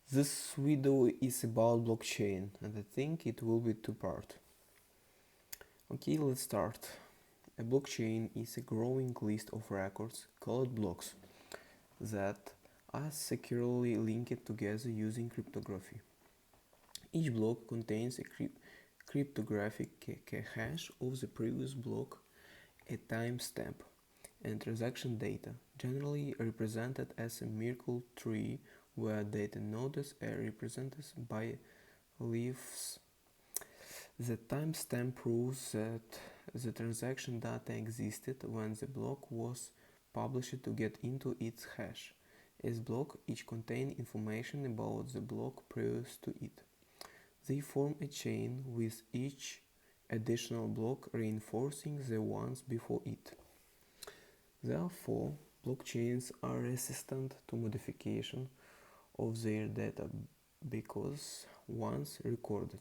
This video is about blockchain and I think it will be two-part. Okay, let's start. A blockchain is a growing list of records called blocks that are securely linked together using cryptography. Each block contains a cryptographic hash of the previous block, a timestamp, and transaction data, generally represented as a Merkle tree where data nodes are represented by leaves. The timestamp proves that the transaction data existed when the block was published to get into its hash. As blocks each contain information about the block previous to it. They form a chain with each additional block reinforcing the ones before it. Therefore, blockchains are resistant to modification of their data because once recorded,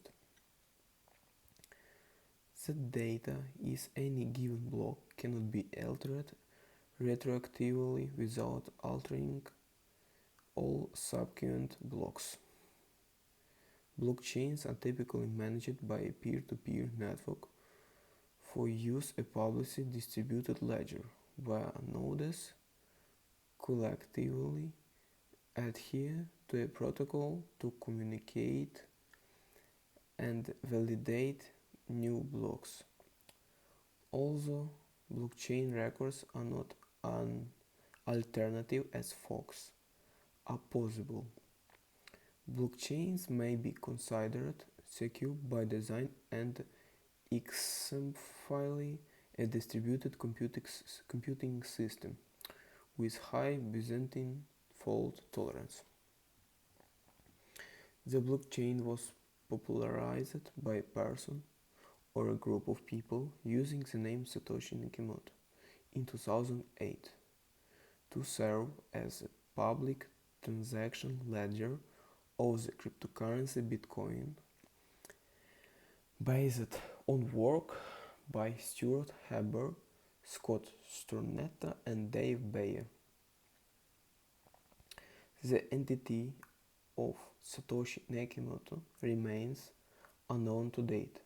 the data is any given block cannot be altered retroactively without altering all subsequent blocks. Blockchains are typically managed by a peer-to-peer network. For use, a publicly distributed ledger, where nodes collectively adhere to a protocol to communicate and validate new blocks. Although blockchain records are not an alternative as forks are possible, blockchains may be considered secure by design and exemplify a distributed computing system with high Byzantine fault tolerance. The blockchain was popularized by a person or a group of people using the name Satoshi Nakamoto in 2008 to serve as a public transaction ledger of the cryptocurrency Bitcoin, based on work by Stuart Haber, Scott Stornetta, and Dave Bayer. The entity of Satoshi Nakamoto remains unknown to date.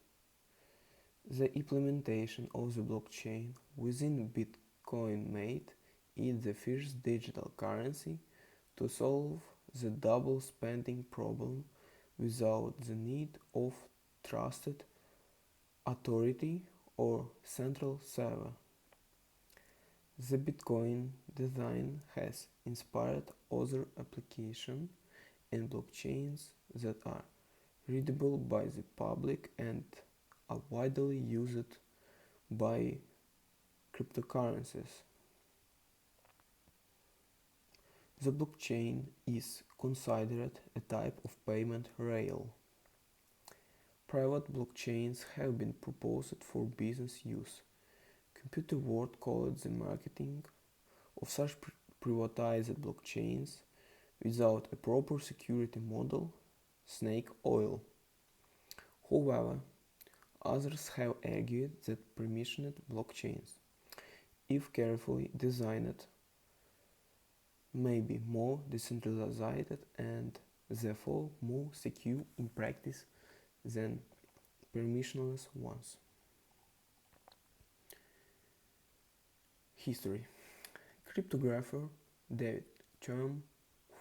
The implementation of the blockchain within Bitcoin made it the first digital currency to solve the double spending problem without the need of trusted authority or central server. The Bitcoin design has inspired other applications and blockchains that are readable by the public and are widely used by cryptocurrencies. The blockchain is considered a type of payment rail. Private blockchains have been proposed for business use. Computer world called the marketing of such privatized blockchains without a proper security model snake oil. However, others have argued that permissioned blockchains, if carefully designed, may be more decentralized and therefore more secure in practice than permissionless ones. History. Cryptographer David Chaum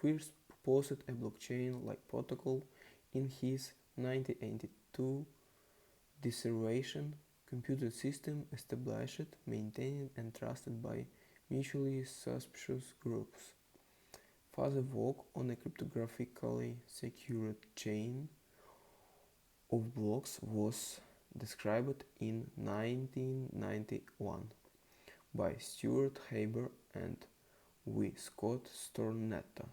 first proposed a blockchain-like protocol in his 1982 Declaration computer system established, maintained and trusted by mutually suspicious groups. Further work on a cryptographically secured chain of blocks was described in 1991 by Stuart Haber and W. Scott Stornetta.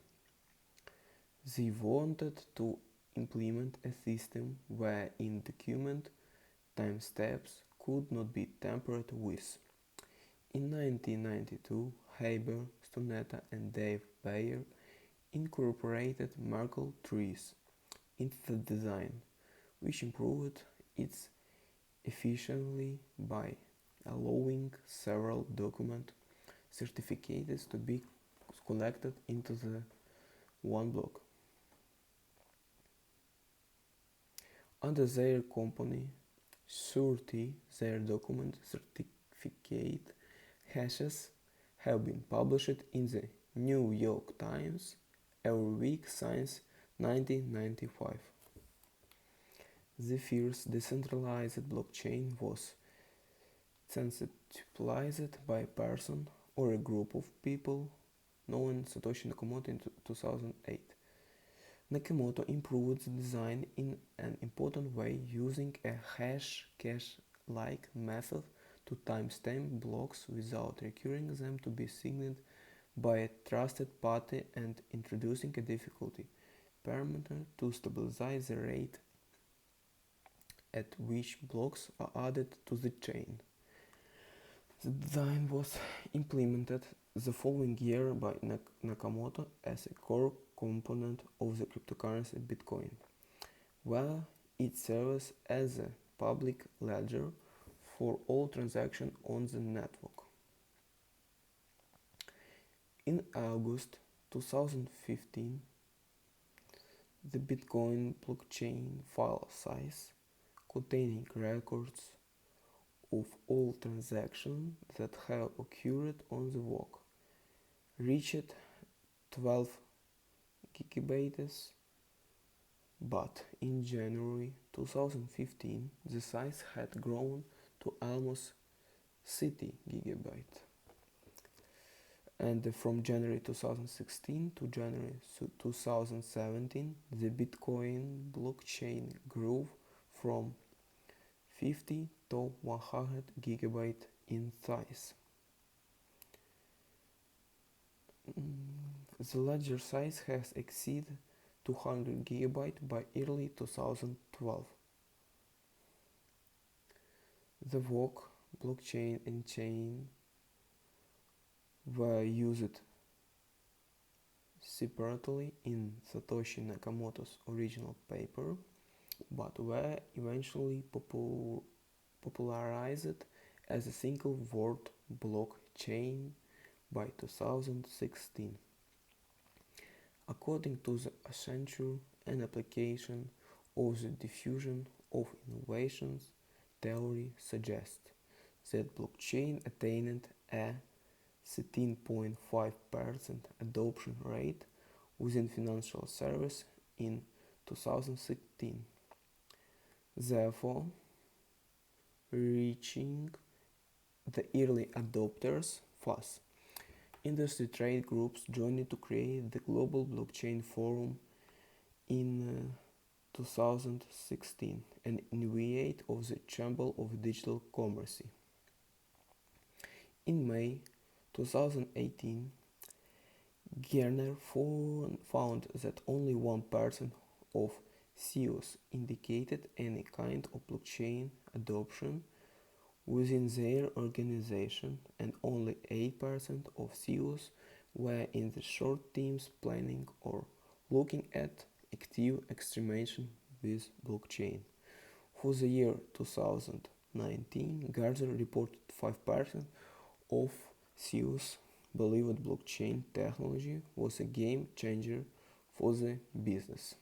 They wanted to implement a system wherein document timestamps could not be tampered with. In 1992, Haber, Stornetta, and Dave Bayer incorporated Merkle trees into the design, which improved its efficiency by allowing several document certificates to be collected into the one block. Under their company surety, their document certificate hashes have been published in the New York Times every week since 1995. The first decentralized blockchain was centralized by a person or a group of people, known Satoshi Nakamoto in 2008. Nakamoto improved the design in an important way using a hash cache-like method to timestamp blocks without requiring them to be signed by a trusted party and introducing a difficulty parameter to stabilize the rate at which blocks are added to the chain. The design was implemented the following year by Nakamoto as a core component of the cryptocurrency Bitcoin, where it serves as a public ledger for all transactions on the network. In August 2015, the Bitcoin blockchain file size, containing records of all transactions that have occurred on the block, reached 12 gigabytes, but in January 2015 the size had grown to almost 30 gigabytes. And from January 2016 to January 2017, the Bitcoin blockchain grew from 50 to 100 gigabytes in size. The ledger size has exceeded 200 gigabytes by early 2012. The VOC blockchain and chain were used separately in Satoshi Nakamoto's original paper, but were eventually popularized as a single word blockchain by 2016. According to the Accenture, an application of the diffusion of innovations theory suggests that blockchain attained a 13.5% adoption rate within financial service in 2016, therefore reaching the early adopters fast. Industry trade groups joined to create the Global Blockchain Forum in 2016, an initiative of the Chamber of Digital Commerce. In May 2018, Gartner found that only 1% of CEOs indicated any kind of blockchain adoption within their organization, and only 8% of CEOs were in the short teams planning or looking at active experimentation with blockchain. For the year 2019, Gartner reported 5% of CEOs believed blockchain technology was a game changer for the business.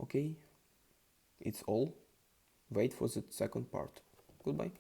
Okay, it's all. Wait for the second part. Goodbye.